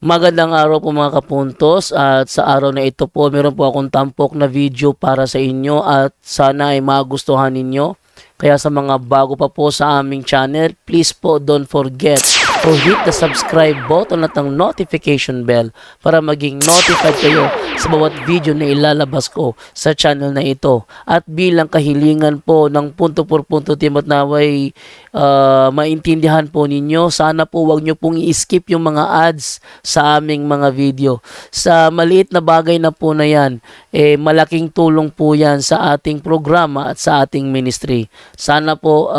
Magandang araw po mga kapuntos, at sa araw na ito po meron po akong tampok na video para sa inyo at sana ay magustuhan ninyo. Kaya sa mga bago pa po sa aming channel, please po don't forget to hit the subscribe button at ang notification bell para maging notified kayo sa bawat video na ilalabas ko sa channel na ito. At bilang kahilingan po ng punto por punto team at naway maintindihan po ninyo, sana po wag nyo pong i-skip yung mga ads sa aming mga video. Sa maliit na bagay na po na yan, malaking tulong po yan sa ating programa at sa ating ministry. Sana po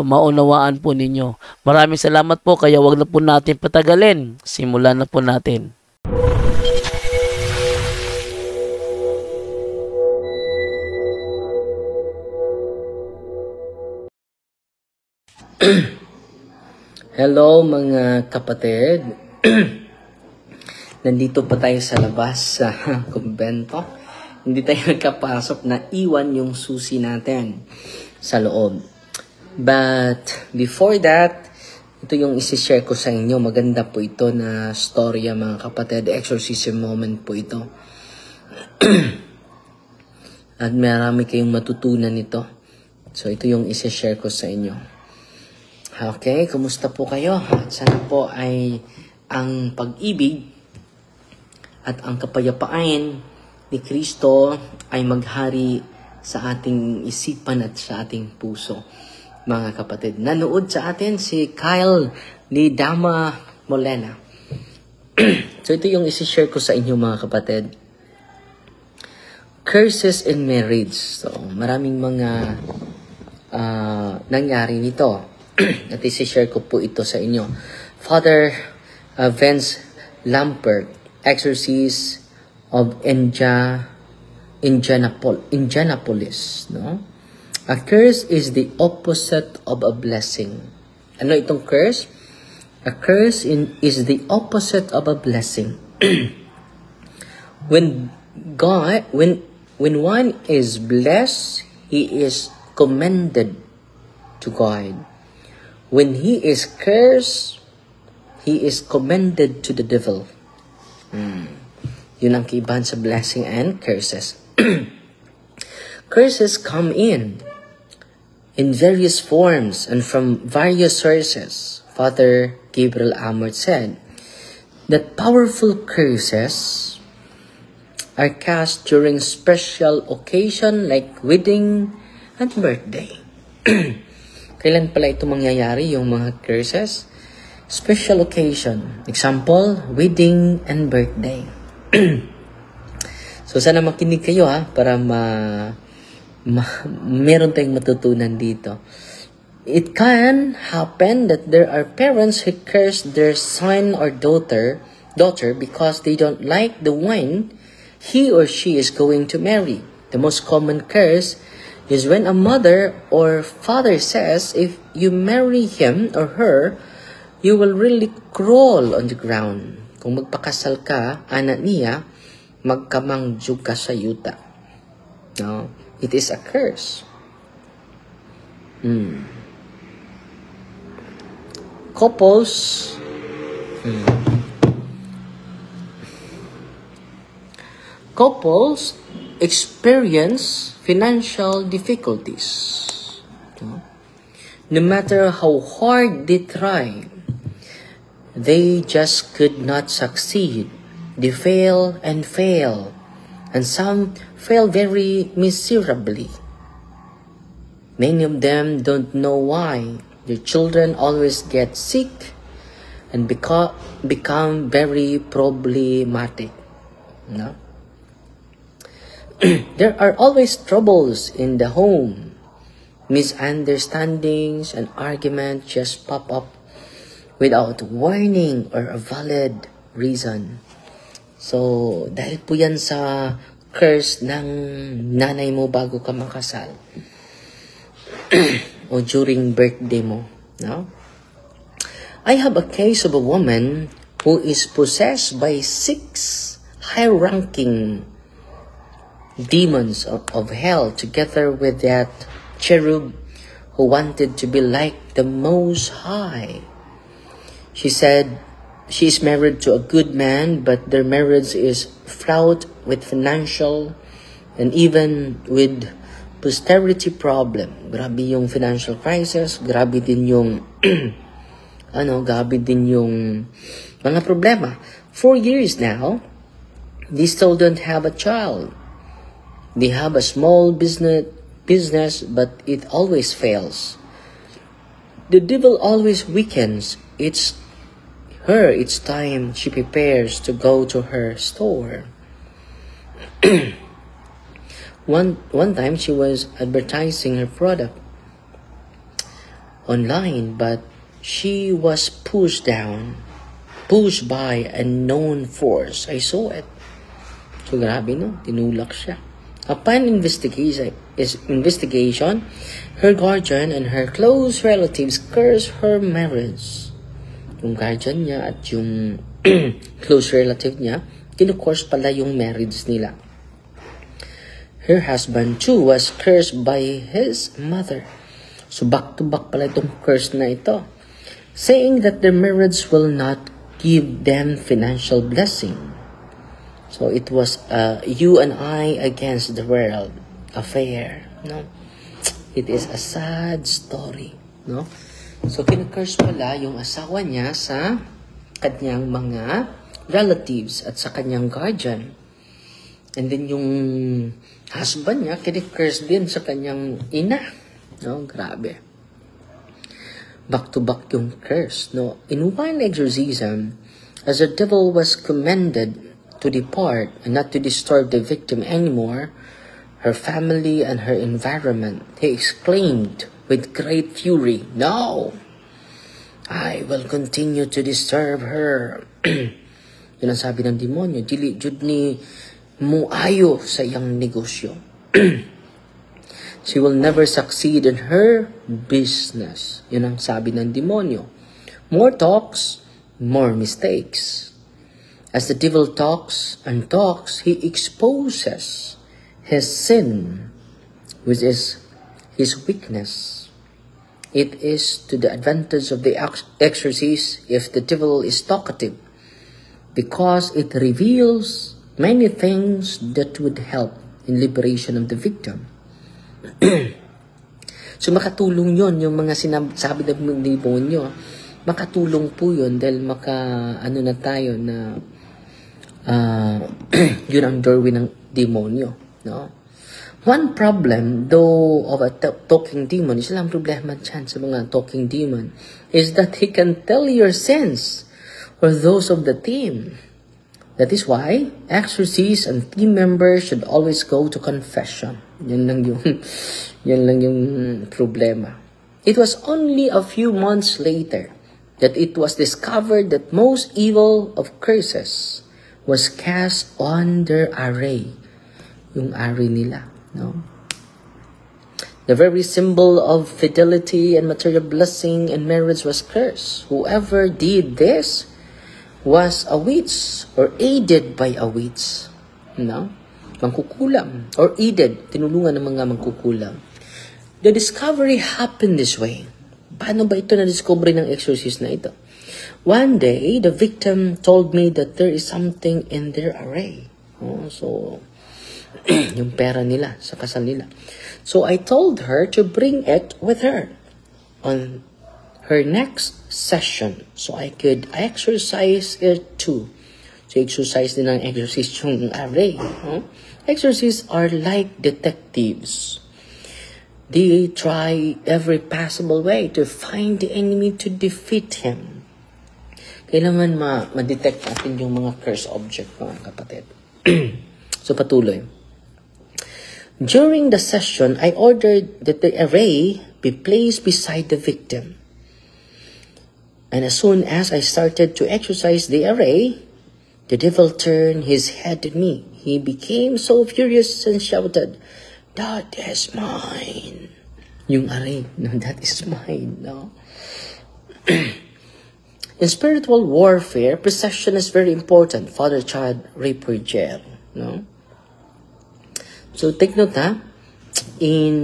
maunawaan po ninyo. Maraming salamat po, kaya wag na po natin patagalin. Simulan na po natin. Hello mga kapatid. Nandito pa tayo sa labas sa kumbento. Hindi tayo nagkapasok na iwan yung susi natin sa loob. But before that, ito yung isi-share ko sa inyo. Maganda po ito na storya mga kapatid. Exorcism moment po ito. At marami kayong matutunan nito. So ito yung isi-share ko sa inyo. Okay, kumusta po kayo? At sana po ay ang pag-ibig at ang kapayapaan ni Kristo ay maghari sa ating isipan at sa ating puso, mga kapatid. Nanood sa atin si Kyle Lidama Molena. So ito yung isi-share ko sa inyo mga kapatid. Curses in marriage. So maraming mga nangyari nito. At isi-share ko po ito sa inyo. Father Vince Lampert, Exorcist of Indianapolis. No? A curse is the opposite of a blessing. Ano itong curse? A curse is the opposite of a blessing. when one is blessed, he is commended to God. When he is cursed, he is commended to the devil. Yun ang kaibahan sa blessing and curses. Curses come in various forms and from various sources. Father Gabriel Amort said that powerful curses are cast during special occasion like wedding and birthday. Kailan pala ito mangyayari, yung mga curses? Special occasion. Example, wedding and birthday. So sana makinig kayo para meron tayong matutunan dito. It can happen that there are parents who curse their son or daughter because they don't like the one he or she is going to marry. The most common curse is when a mother or father says, if you marry him or her, you will really crawl on the ground. Kung magpakasal ka, anak niya, magkamangjug ka sa yuta. No? It is a curse. Couples experience financial difficulties. No matter how hard they try, they just could not succeed. They fail, and some fail very miserably. Many of them don't know why. Their children always get sick and become very problematic. No? There are always troubles in the home. Misunderstandings and arguments just pop up without warning or a valid reason. So, dahil po yan sa curse ng nanay mo bago ka makasal. O during birthday mo. No? I have a case of a woman who is possessed by 6 high-ranking demons of hell together with that cherub who wanted to be like the Most High. She said she is married to a good man, but their marriage is fraught with financial and even with posterity problem. Grabe yung financial crisis, grabe din yung grabe din yung mga problema. 4 years now, they still don't have a child. They have a small business, but it always fails. The devil always weakens. It's time she prepares to go to her store. One time she was advertising her product online, but she was pushed by a known force. I saw it. So grabe no, tinulak siya. Upon investigation, her guardian and her close relatives cursed her marriage. Yung guardian niya at yung close relative niya, kinukurs pala yung marriage nila. Her husband too was cursed by his mother. So back to back pala itong curse na ito. Saying that their marriage will not give them financial blessing. So it was you and I against the world affair. No? It is a sad story. No? So kinukurs pala yung asawa niya sa kanyang mga relatives at sa kanyang guardian. And then yung husband niya kinukurs din sa kanyang ina. No? Grabe. Back to back yung curse. No? In one exorcism, as the devil was commanded to depart and not to disturb the victim anymore, her family and her environment, he exclaimed with great fury, "No! I will continue to disturb her." Yun ang sabi ng demonyo, dili jud ni mo ayo sa iyang negosyo. She will never succeed in her business. Yun ang sabi ng demonyo. More talks, more mistakes. As the devil talks and talks, he exposes his sin, which is his weakness. It is to the advantage of the exorcist if the devil is talkative, because it reveals many things that would help in liberation of the victim. So makatulong yon yung mga sinasabi ng demonyo. Makatulong po yun dahil na tayo na yun ang doorway ng demonyo, no? One problem, though, of a talking demon, isa lang problema dyan sa mga talking demon, is that he can tell your sins or those of the team. That is why exorcists and team members should always go to confession. Yan lang yung problema. It was only a few months later that it was discovered that most evil of curses was cast on their array. Yung array nila, no? The very symbol of fidelity and material blessing and marriage was cursed. Whoever did this was a witch or aided by a witch. No? Mangkukulam. Or aided, tinulungan ng mga mangkukulam. The discovery happened this way. Paano ba ito na-discovery ng exorcist na ito? One day, the victim told me that there is something in their array. So, yung pera nila, sa kasal nila. So, I told her to bring it with her on her next session. So, I could exercise it too. So, exercise din ng exorcist yung array. Exorcists are like detectives. They try every possible way to find the enemy to defeat him. Kailangan ma-detect natin yung mga cursed object, mga kapatid. So, patuloy. During the session, I ordered that the array be placed beside the victim. And as soon as I started to exercise the array, the devil turned his head at me. He became so furious and shouted, "That is mine." Yung array, no, that is mine, no? In spiritual warfare, possession is very important. Father-child reproduce, no? So take note, in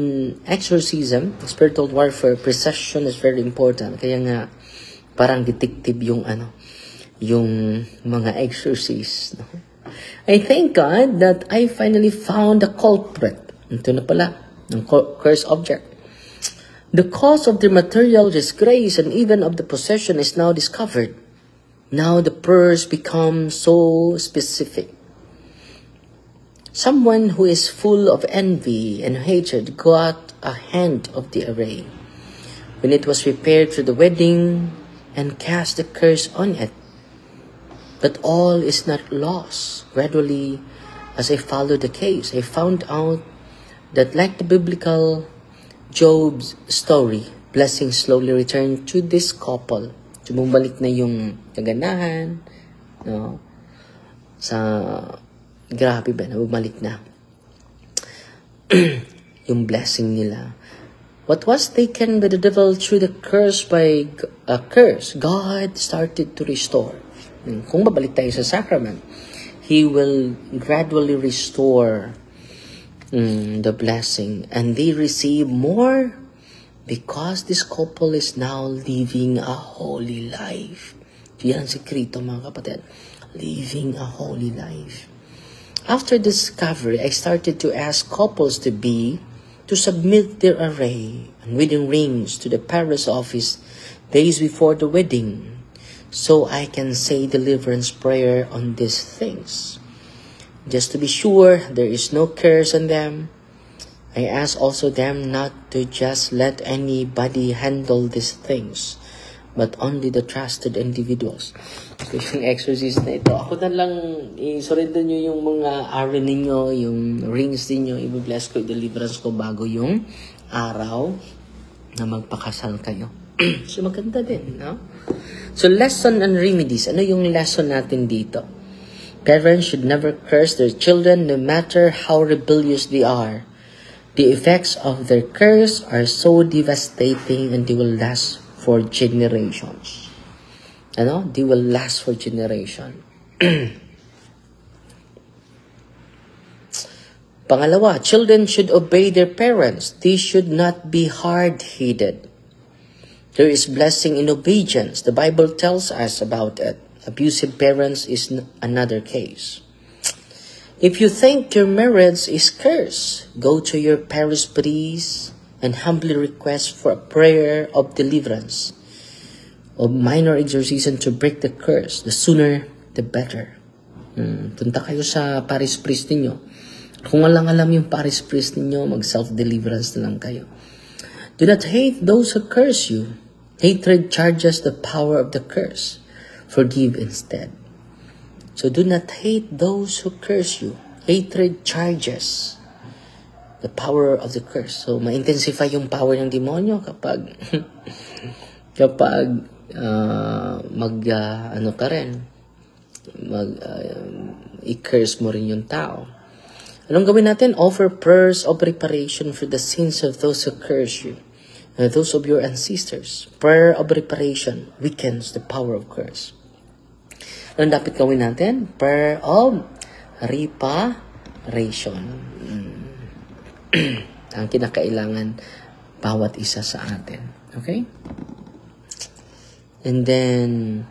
exorcism, spiritual warfare, possession is very important. Kaya nga, parang detective yung yung mga exorcist. No? I thank God that I finally found the culprit. Ito na pala, ng cursed object. The cause of the material disgrace and even of the possession is now discovered. Now the purse becomes so specific. Someone who is full of envy and hatred got a hand of the array when it was prepared for the wedding and cast the curse on it. But all is not lost. Gradually, as I followed the case, I found out that like the biblical Job's story, blessings slowly returned to this couple. Bumalik na yung kaganahan, no? Grabe ba na bumalik na yung blessing nila. What was taken by the devil through the curse God started to restore. Kung babalik tayo sa sacrament, He will gradually restore the blessing, and they receive more because this couple is now living a holy life. Yan ang sekreto, mga kapatid. Living a holy life. After discovery, I started to ask couples to submit their array and wedding rings to the parish office days before the wedding, so I can say deliverance prayer on these things. Just to be sure there is no curse on them, I ask also them not to just let anybody handle these things, but only the trusted individuals. So yung exorcist na ito, ako na lang i-surrender nyo yung mga arin ninyo, yung rings ninyo, i-bless ko, i-deliverance ko bago yung araw na magpakasal kayo. So maganda din, no? So lesson and remedies. Ano yung lesson natin dito? Parents should never curse their children no matter how rebellious they are. The effects of their curse are so devastating and they will last for generations. They will last for generations. Pangalawa, children should obey their parents. They should not be hard-headed. There is blessing in obedience. The Bible tells us about it. Abusive parents is another case. If you think your marriage is cursed, go to your parish priest and humbly request for a prayer of deliverance, of minor exorcism to break the curse. The sooner, the better. Punta kayo sa parish priest ninyo. Kung walang alam yung parish priest ninyo, mag-self-deliverance na lang kayo. Do not hate those who curse you. Hatred charges the power of the curse. Forgive instead. So do not hate those who curse you. Hatred charges the power of the curse. So ma-intensify yung power ng demonyo kapag i-curse mo rin yung tao. Anong gawin natin? Offer prayers of reparation for the sins of those who curse you, those of your ancestors. Prayer of reparation weakens the power of curse. Anong dapat gawin natin? Prayer of reparation. Ang kinakailangan bawat isa sa atin. Okay? And then,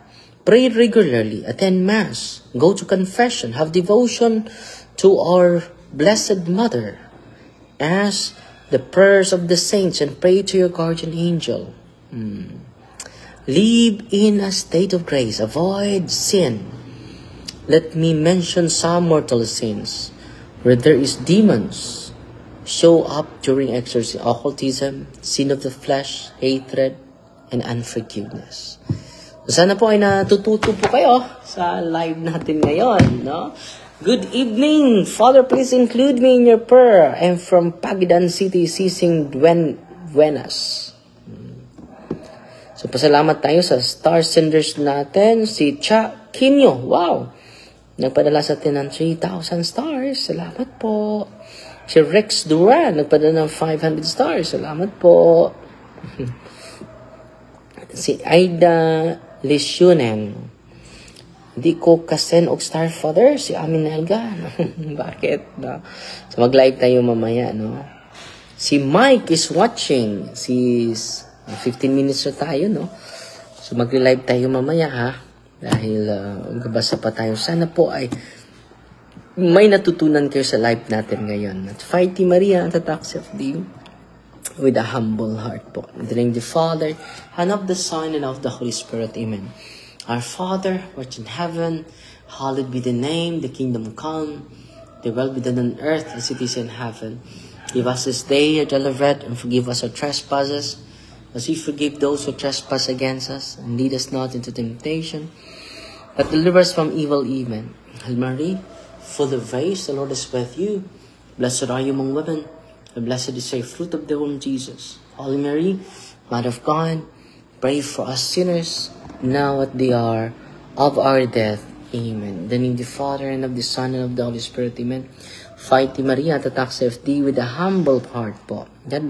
pray regularly, attend Mass, go to confession, have devotion to our Blessed Mother, ask the prayers of the saints, and pray to your guardian angel. Live in a state of grace. Avoid sin. Let me mention some mortal sins where there is demons show up during exorcism: occultism, sin of the flesh, hatred, and unforgiveness. So sana po ay natututo po kayo sa live natin ngayon, no? Good evening, Father. Please include me in your prayer. I'm from Pagidan City, Sising Duenas. So, pasalamat tayo sa star senders natin. Si Cha Kinyo. Wow! Nagpadala sa atin ng 3,000 stars. Salamat po. Si Rex Duran. Nagpadala ng 500 stars. Salamat po. Si Aida Lisyunen. Hindi ko kasen og star father. Si Amin Nelga. Bakit? No? So, mag-live tayo mamaya. No? Si Mike is watching. Si 15 minutes na tayo, no? So, magre-live tayo mamaya, ha? Dahil gabasa pa tayo. Sana po ay may natutunan kayo sa life natin ngayon. At Fighty Maria, ang tatakse of thee, with a humble heart po. In the name of the Father, and of the Son, and of the Holy Spirit. Amen. Our Father, who art in heaven, hallowed be the name, the kingdom come, the will be done on earth as it is in heaven. Give us this day our daily bread, and forgive us our trespasses, as we forgive those who trespass against us. And lead us not into temptation, but deliver us from evil. Amen. Hail Mary, full of grace, the Lord is with you. Blessed are you among women, and blessed is the fruit of the womb, Jesus. Holy Mary, Mother of God, pray for us sinners, now at the hour of our death. Amen. In the name of the Father, and of the Son, and of the Holy Spirit. Amen. Fighty Maria, tatakse of thee with a humble heart po. God bless.